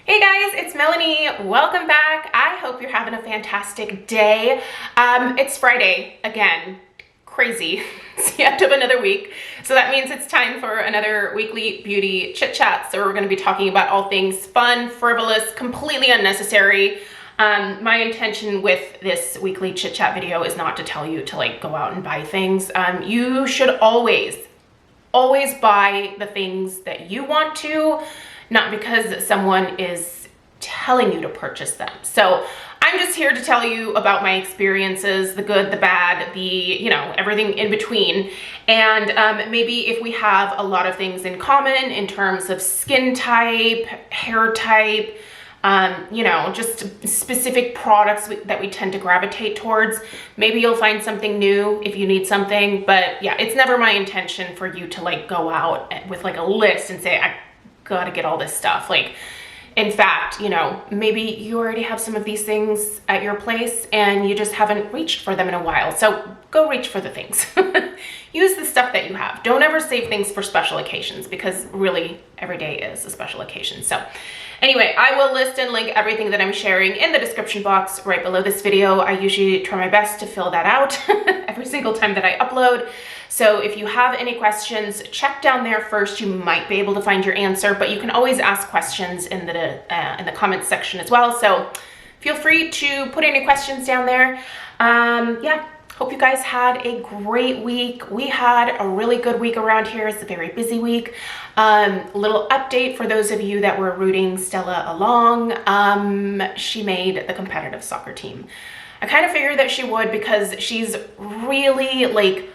Hey guys, it's Melanie. Welcome back. I hope you're having a fantastic day. It's Friday again. Crazy. It's the end of another week. So that means it's time for another weekly beauty chit chat. So we're going to be talking about all things fun, frivolous, completely unnecessary. My intention with this weekly chit chat video is not to tell you to go out and buy things. You should always buy the things that you want to, not because someone is telling you to purchase them. So I'm just here to tell you about my experiences, the good, the bad, the, everything in between. And maybe if we have a lot of things in common in terms of skin type, hair type, just specific products that we tend to gravitate towards. Maybe you'll find something new if you need something, but yeah, it's never my intention for you to go out with a list and say, I gotta get all this stuff. In fact, maybe you already have some of these things at your place and you just haven't reached for them in a while. So go reach for the things. Use the stuff that you have. Don't ever save things for special occasions, because really every day is a special occasion. So anyway, I will list and link everything that I'm sharing in the description box right below this video. I usually try my best to fill that out every single time that I upload. So if you have any questions, check down there first. You might be able to find your answer, but you can always ask questions in the comments section as well. So feel free to put any questions down there. Yeah. Hope you guys had a great week. We had a really good week around here. It's a very busy week. Little update for those of you that were rooting Stella along. She made the competitive soccer team. I kind of figured that she would, because she's really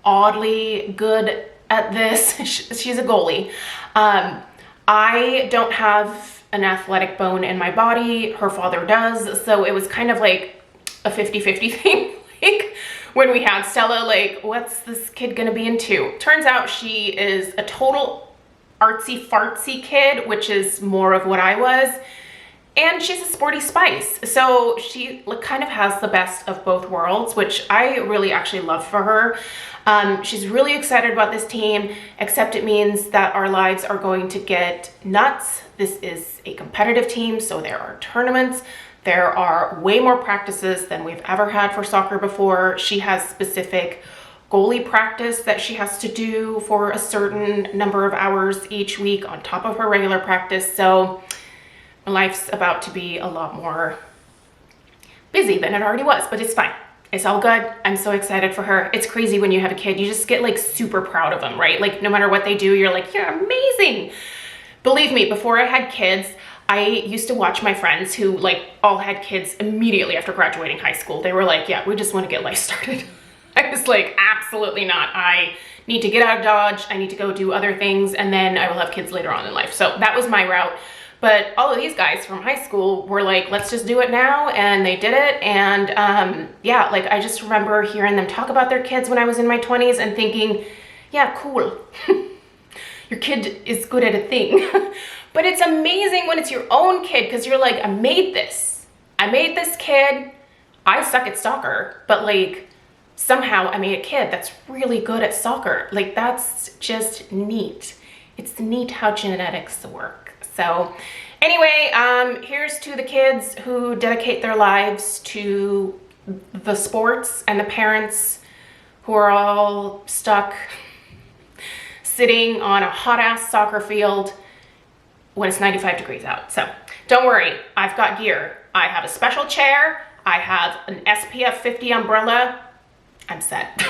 oddly good at this. She's a goalie. I don't have an athletic bone in my body. Her father does. So it was kind of like a 50-50 thing. When we had Stella, what's this kid gonna be into? Turns out she is a total artsy fartsy kid, which is more of what I was. And she's a sporty spice. So she kind of has the best of both worlds, which I really actually love for her. She's really excited about this team, except it means that our lives are going to get nuts. This is a competitive team, so there are tournaments. There are way more practices than we've ever had for soccer before. She has specific goalie practice that she has to do for a certain number of hours each week on top of her regular practice. So my life's about to be a lot more busy than it already was, but it's fine. It's all good. I'm so excited for her. It's crazy when you have a kid. You just get super proud of them, right? No matter what they do, you're you're amazing. Believe me, before I had kids, I used to watch my friends who all had kids immediately after graduating high school. They were yeah, we just want to get life started. I was absolutely not. I need to get out of Dodge. I need to go do other things, and then I will have kids later on in life. So that was my route. But all of these guys from high school were let's just do it now. And they did it. And yeah, I just remember hearing them talk about their kids when I was in my 20s and thinking, yeah, cool. Your kid is good at a thing. But it's amazing when it's your own kid, because you're I made this. I made this kid. I suck at soccer, but somehow I made a kid that's really good at soccer. That's just neat. It's neat how genetics work. So anyway, here's to the kids who dedicate their lives to the sports, and the parents who are all stuck sitting on a hot ass soccer field when it's 95 degrees out. So don't worry, I've got gear. I have a special chair. I have an SPF 50 umbrella. I'm set.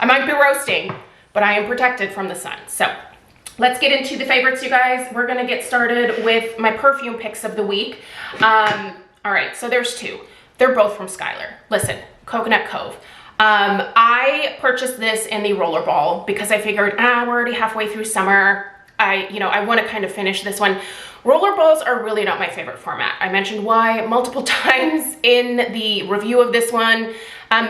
I might be roasting, but I am protected from the sun. So let's get into the favorites, you guys. We're gonna get started with my perfume picks of the week. All right, so there's two. They're both from Skylar. Listen, Coconut Cove. I purchased this in the rollerball because I figured, we're already halfway through summer. I want to kind of finish this one. Rollerballs are really not my favorite format. I mentioned why multiple times in the review of this one.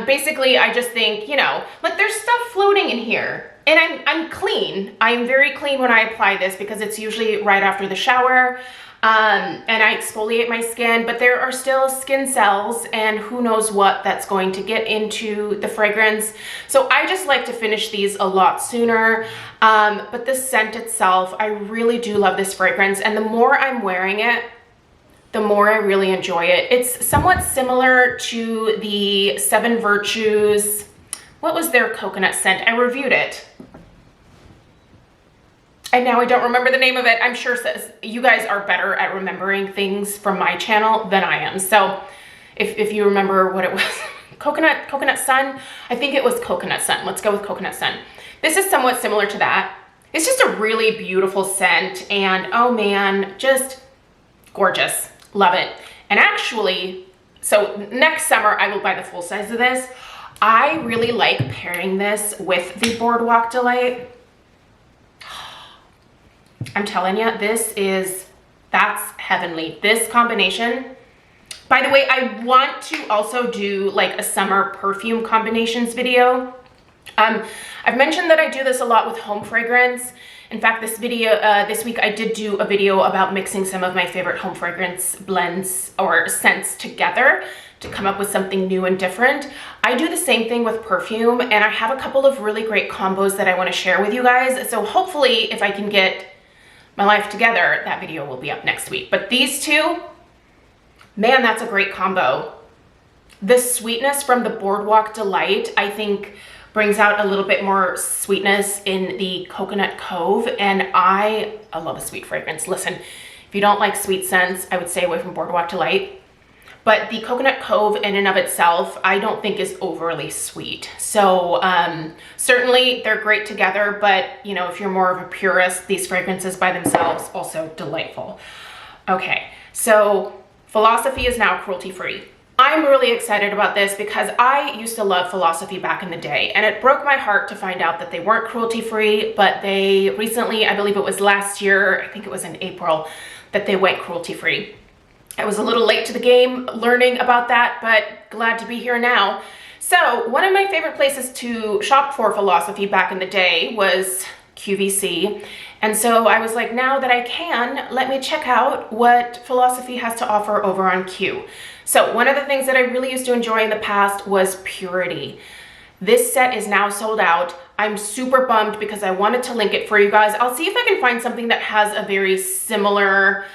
Basically, I just think, there's stuff floating in here. and I'm clean. I'm very clean when I apply this because it's usually right after the shower. And I exfoliate my skin, but there are still skin cells and who knows what that's going to get into the fragrance. So I just like to finish these a lot sooner. But the scent itself, I really do love this fragrance. And the more I'm wearing it, the more I really enjoy it. It's somewhat similar to the 7 Virtues. What was their coconut scent? I reviewed it. And now I don't remember the name of it. I'm sure you guys are better at remembering things from my channel than I am. So if you remember what it was, Coconut Sun, I think it was Coconut Sun. Let's go with Coconut Sun. This is somewhat similar to that. It's just a really beautiful scent and oh man, just gorgeous. Love it. And actually, so next summer I will buy the full size of this. I really like pairing this with the Boardwalk Delight. I'm telling you, that's heavenly. This combination, by the way, I want to also do like a summer perfume combinations video. I've mentioned that I do this a lot with home fragrance. In fact, this week I did do a video about mixing some of my favorite home fragrance blends or scents together to come up with something new and different. I do the same thing with perfume and I have a couple of really great combos that I want to share with you guys. So hopefully if I can get my life together, that video will be up next week. But these two, man, that's a great combo. The sweetness from the Boardwalk Delight, I think, brings out a little bit more sweetness in the Coconut Cove, and I love a sweet fragrance. Listen, if you don't like sweet scents, I would stay away from Boardwalk Delight. But the Coconut Cove in and of itself, I don't think is overly sweet. So certainly they're great together, but you know, if you're more of a purist, these fragrances by themselves, also delightful. Okay, so Philosophy is now cruelty-free. I'm really excited about this because I used to love Philosophy back in the day, and it broke my heart to find out that they weren't cruelty-free, but they recently, I believe it was last year, I think it was in April, that they went cruelty-free. I was a little late to the game learning about that, but glad to be here now. So one of my favorite places to shop for Philosophy back in the day was QVC. And so I was like, now that I can, let me check out what Philosophy has to offer over on Q. So one of the things that I really used to enjoy in the past was Purity. This set is now sold out. I'm super bummed because I wanted to link it for you guys. I'll see if I can find something that has a very similar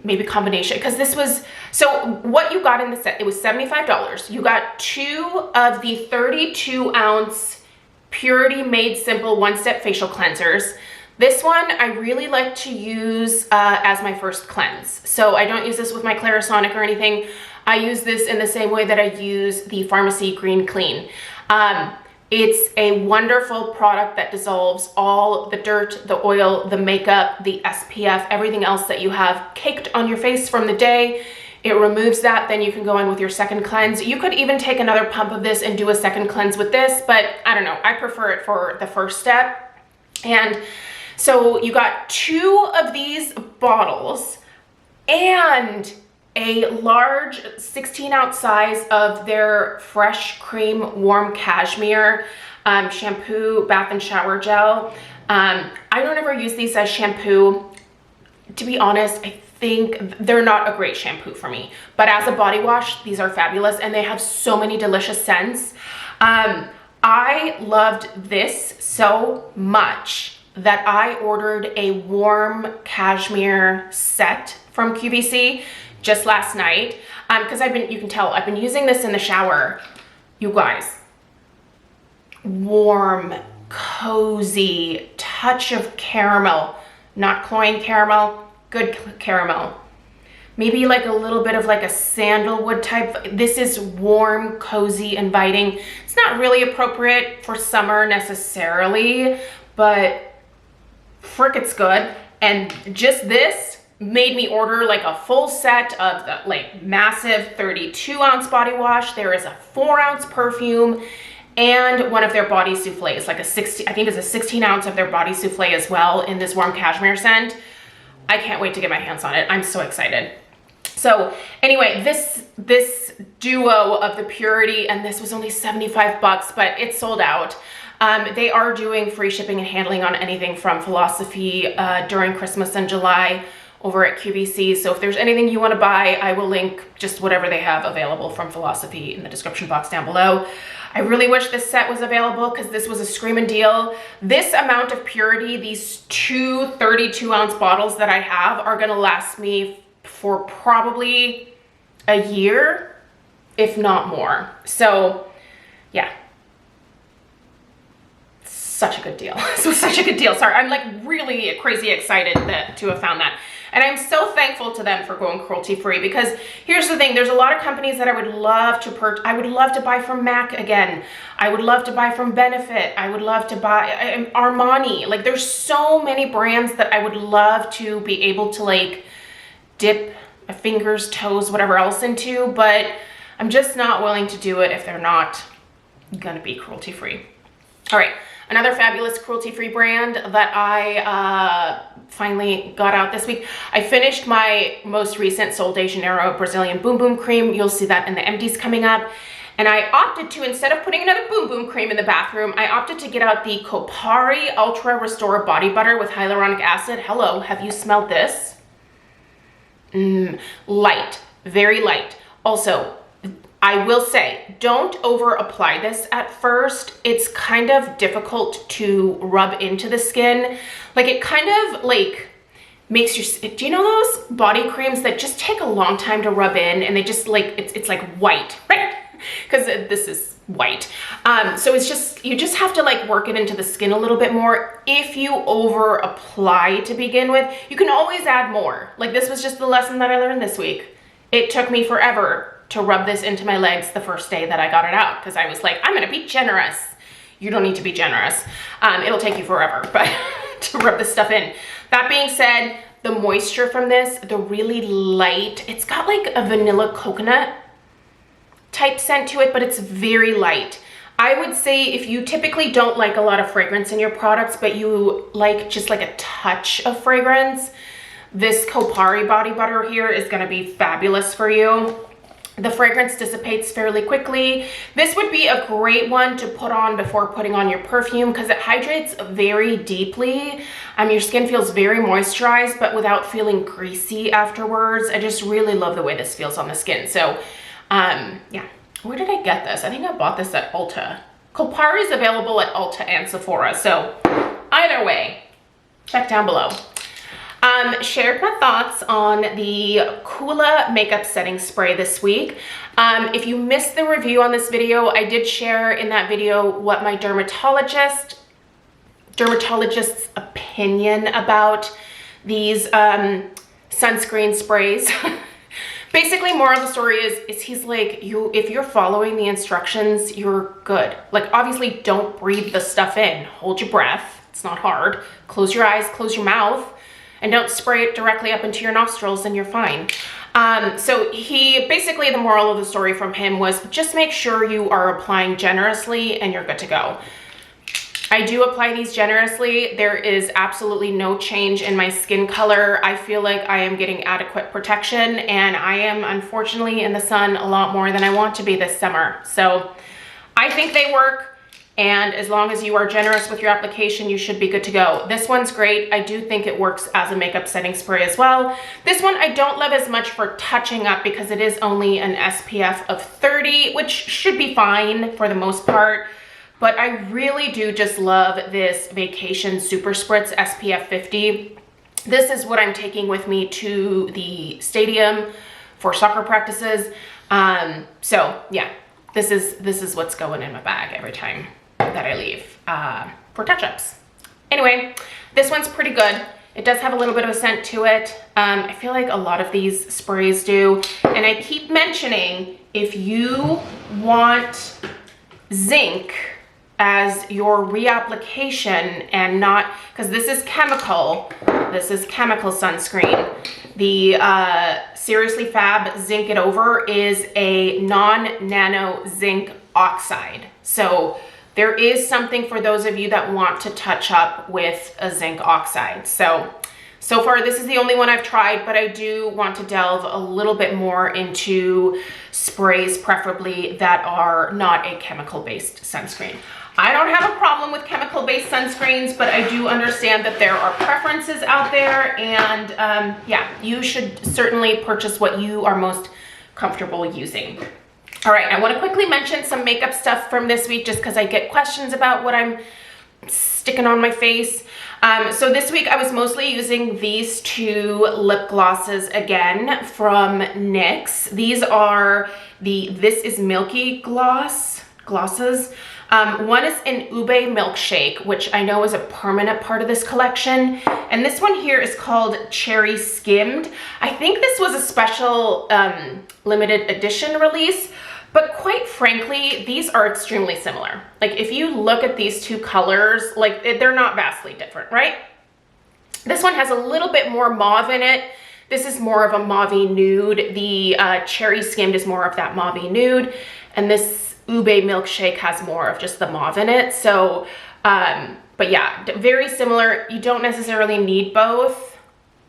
maybe combination, because this was, so what you got in the set, it was $75. You got 2 of the 32-ounce Purity Made Simple one-step facial cleansers. This one I really like to use as my first cleanse. So I don't use this with my Clarisonic or anything. I use this in the same way that I use the Pharmacy Green Clean. It's a wonderful product that dissolves all the dirt, the oil, the makeup, the SPF, everything else that you have caked on your face from the day. It removes that, then you can go in with your second cleanse. You could even take another pump of this and do a second cleanse with this, but I don't know, I prefer it for the first step. And so you got 2 of these bottles and a large 16-ounce size of their Fresh Cream Warm Cashmere shampoo, bath and shower gel. I don't ever use these as shampoo. To be honest, I think they're not a great shampoo for me, but as a body wash, these are fabulous and they have so many delicious scents. I loved this so much that I ordered a warm cashmere set from QVC just last night, because you can tell I've been using this in the shower. You guys, warm, cozy, touch of caramel, not cloying caramel, good caramel. Maybe like a little bit of like a sandalwood type. This is warm, cozy, inviting. It's not really appropriate for summer necessarily, but frick, it's good. And just this made me order like a full set of the like massive 32-ounce body wash. There is a 4-ounce perfume and one of their body souffles, like a 60, I think it's a 16-ounce of their body souffle as well in this warm cashmere scent. I can't wait to get my hands on it. I'm so excited. So anyway, this duo of the Purity, and this was only 75 bucks, but it's sold out. They are doing free shipping and handling on anything from Philosophy during Christmas and July over at QVC. So if there's anything you want to buy, I will link just whatever they have available from Philosophy in the description box down below. I really wish this set was available because this was a screaming deal. This amount of purity, these two 32-ounce bottles that I have are going to last me for probably a year, if not more. So yeah, such a good deal. This was such a good deal. Sorry, I'm like really crazy excited to have found that. And I'm so thankful to them for going cruelty-free, because here's the thing, there's a lot of companies that I would love to I would love to buy from MAC again. I would love to buy from Benefit. I would love to buy Armani. Like there's so many brands that I would love to be able to like dip my fingers, toes, whatever else into, but I'm just not willing to do it if they're not gonna be cruelty-free. All right. Another fabulous cruelty-free brand that I finally got out this week. I finished my most recent Sol de Janeiro Brazilian Boom Boom Cream. You'll see that in the empties coming up. And I opted to, instead of putting another Boom Boom Cream in the bathroom, I opted to get out the Kopari Ultra Restore Body Butter with hyaluronic acid. Hello, have you smelled this? Light, very light. Also, I will say, don't over apply this at first. It's kind of difficult to rub into the skin. Like it kind of like makes your, do you know those body creams that just take a long time to rub in and they just like, it's like white, right? Because this is white. So it's just, you just have to like work it into the skin a little bit more. If you over apply to begin with, you can always add more. Like this was just the lesson that I learned this week. It took me forever to rub this into my legs the first day that I got it out, because I was like, I'm gonna be generous. You don't need to be generous. It'll take you forever, but to rub this stuff in. That being said, the moisture from this, the really light, it's got like a vanilla coconut type scent to it, but it's very light. I would say if you typically don't like a lot of fragrance in your products, but you like just like a touch of fragrance, this Kopari body butter here is gonna be fabulous for you. The fragrance dissipates fairly quickly. This would be a great one to put on before putting on your perfume because it hydrates very deeply. Your skin feels very moisturized, but without feeling greasy afterwards. I just really love the way this feels on the skin. So, yeah. Where did I get this? I think I bought this at Ulta. Kopari is available at Ulta and Sephora. So, either way, check down below. Shared my thoughts on the Kula makeup setting spray this week. If you missed the review on this video, I did share in that video what my dermatologist's opinion about these sunscreen sprays. Basically, moral of the story is he's like, if you're following the instructions, you're good. Like, obviously, don't breathe the stuff in. Hold your breath. It's not hard. Close your eyes, close your mouth, and don't spray it directly up into your nostrils and you're fine. So basically the moral of the story from him was just make sure you are applying generously and you're good to go. I do apply these generously. There is absolutely no change in my skin color. I feel like I am getting adequate protection, and I am unfortunately in the sun a lot more than I want to be this summer. So I think they work. And as long as you are generous with your application, you should be good to go. This one's great. I do think it works as a makeup setting spray as well. This one I don't love as much for touching up because it is only an SPF of 30, which should be fine for the most part. But I really do just love this Vacation Super Spritz SPF 50. This is what I'm taking with me to the stadium for soccer practices. So yeah, this is what's going in my bag every time that I leave for touch-ups. Anyway, this one's pretty good. It does have a little bit of a scent to it. I feel like a lot of these sprays do. And I keep mentioning, if you want zinc as your reapplication and not, because this is chemical sunscreen. The Seriously Fab Zinc It Over is a non-nano zinc oxide. So there is something for those of you that want to touch up with a zinc oxide. So far this is the only one I've tried, but I do want to delve a little bit more into sprays, preferably that are not a chemical-based sunscreen. I don't have a problem with chemical-based sunscreens, but I do understand that there are preferences out there, and yeah, you should certainly purchase what you are most comfortable using. All right, I want to quickly mention some makeup stuff from this week just because I get questions about what I'm sticking on my face. So this week I was mostly using these two lip glosses again from NYX. These are the This Is Milky glosses. One is in Ube Milkshake, which I know is a permanent part of this collection. And this one here is called Cherry Skimmed. I think this was a special limited edition release, but quite frankly, these are extremely similar. Like if you look at these two colors, like they're not vastly different, right? This one has a little bit more mauve in it. This is more of a mauvey nude. The Cherry Skimmed is more of that mauvey nude. And this Ube Milkshake has more of just the mauve in it. So, but yeah, very similar. You don't necessarily need both,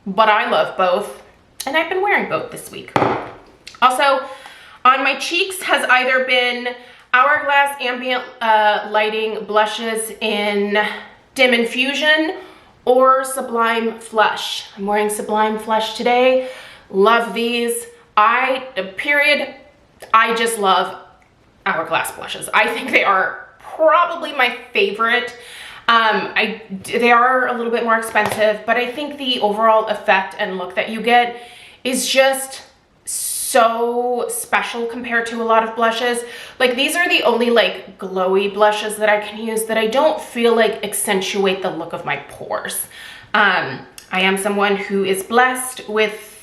but I love both. And I've been wearing both this week. Also, on my cheeks has either been Hourglass Ambient Lighting blushes in Dim Infusion or Sublime Flush. I'm wearing Sublime Flush today. Love these. I just love Hourglass blushes. I think they are probably my favorite. They are a little bit more expensive, but I think the overall effect and look that you get is just so special compared to a lot of blushes. Like these are the only like glowy blushes that I can use that I don't feel like accentuate the look of my pores. I am someone who is blessed with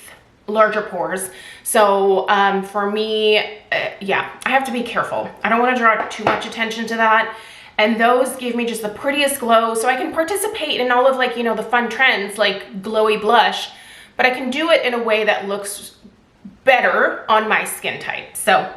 larger pores. So for me, yeah, I have to be careful. I don't want to draw too much attention to that. And those give me just the prettiest glow. So I can participate in all of like, you know, the fun trends like glowy blush, but I can do it in a way that looks better on my skin type. So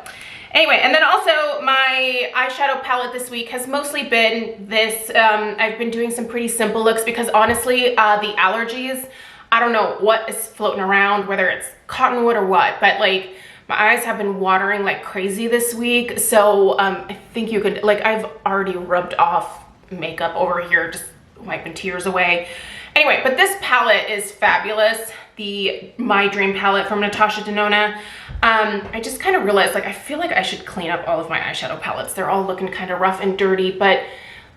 anyway, and then also my eyeshadow palette this week has mostly been this. I've been doing some pretty simple looks because honestly, the allergies, I don't know what is floating around, whether it's cottonwood or what, but like my eyes have been watering like crazy this week. So I think you could, like I've already rubbed off makeup over here, just wiping tears away. Anyway, but this palette is fabulous. The My Dream palette from Natasha Denona. I just kind of realized like I feel like I should clean up all of my eyeshadow palettes. They're all looking kind of rough and dirty, but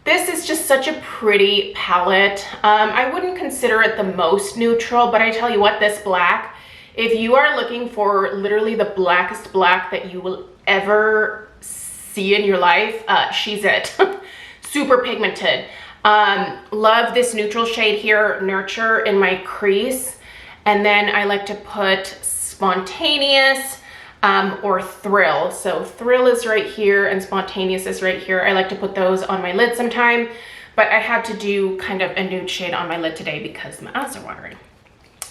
this is just such a pretty palette. I wouldn't consider it the most neutral, but I tell you what, this black, if you are looking for literally the blackest black that you will ever see in your life, she's it. Super pigmented. Love this neutral shade here, Nurture, in my crease. And then I like to put Spontaneous or Thrill. So Thrill is right here and Spontaneous is right here. I like to put those on my lid sometime, but I had to do kind of a nude shade on my lid today because my eyes are watering.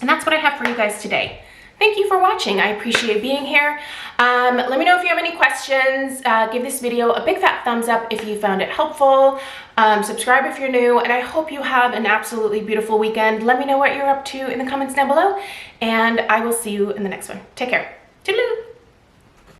And that's what I have for you guys today. Thank you for watching. I appreciate being here. Let me know if you have any questions. Give this video a big fat thumbs up if you found it helpful. Subscribe if you're new, and I hope you have an absolutely beautiful weekend. Let me know what you're up to in the comments down below, and I will see you in the next one. Take care. Toodaloo.